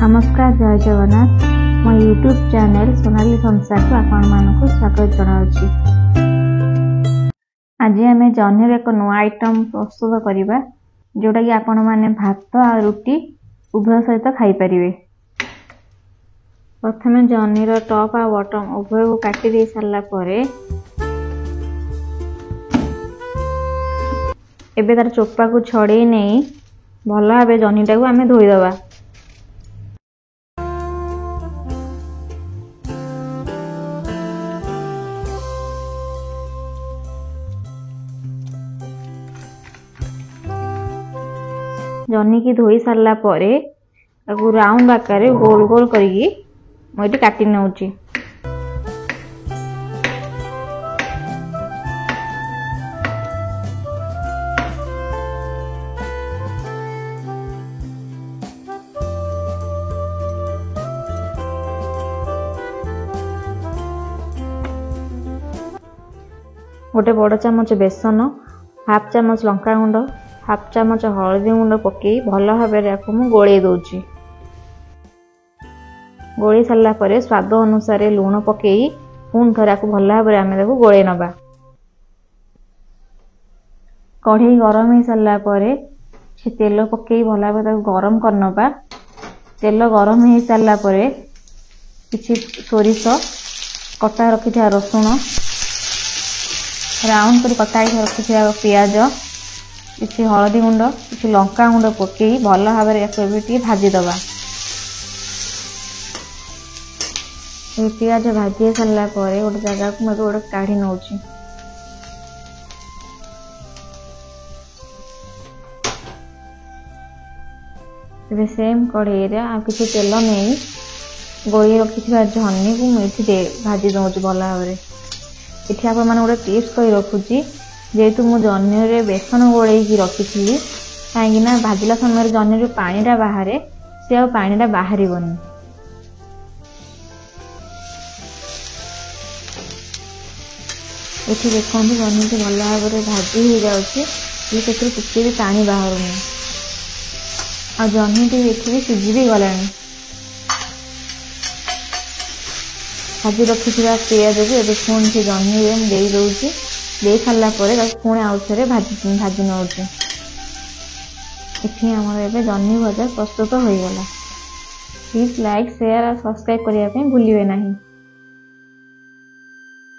नमस्कार जय जगन्नाथ मो यूट्यूब चैनल सोनाली संसार को आपको स्वागत जनावि। आज आम जह्नी एक नुआ आइटम प्रस्तुत करवा जोटा कि आपण मैंने भात और रुटी उभय सहित खाई पारिबे। प्रथम जह्नीर टॉप और बॉटम उभय को काटी दे सारा परे एबे तार चोपा को छड़े नहीं भल भाव जह्नीटा को आम धोईदबा। जह्नी की धोई सारा परे राउंड आकार गोल गोल करी मुझे काटी नौची। गोटे बड़ चामच बेसन, हाफ चामच लंका गुंड, हाफ चामच हलदी गुंड पकई भल भाव में गोले दौची। गोली सारा पर स्वाद अनुसार लुण पकई पुणी थोड़ा भल भाव में गोले नवा। कढ़ई गरम हो सारा पर तेल पकई भल भाव गरम कर नवा। तेल गरम हो सारा पर किछि सोरिष कटा रखि रसुण राउंड कर कटा रखि पियाज किसी हलदी गुंड किसी लंका गुंड पकई भल भाव में भाजीदबा। पियाज भाजी सारा पर गोटे जगह को मुझे गोटे काढ़ी नौची। सेम कढ़ई किसी तेल नहीं गोली रखी जह्नी को मुझे भाजी दौची भल भाव में। इथे आप गोटे टिप्स कही रखुची जेहेतु मु जह्नी बेसन गोलैकी रखी कहीं भाजला समय जह्नी पानीटा बाहर से पानीटा बाहर ये देखो जह्नी की भल भाव में भाजी हो जाती भी पानी बाहर आ जह्नी देखिए सिझी भी गला। भाजी रखी पियाज को ये पुणी से जह्नी दे दूसरी दे सारा पुणी आउ थे भाजी नौचे। ये आम ए जह्नी भजा प्रस्तुत हो गला। प्लीज लाइक शेयर और सब्सक्राइब करने भूलिए नहीं।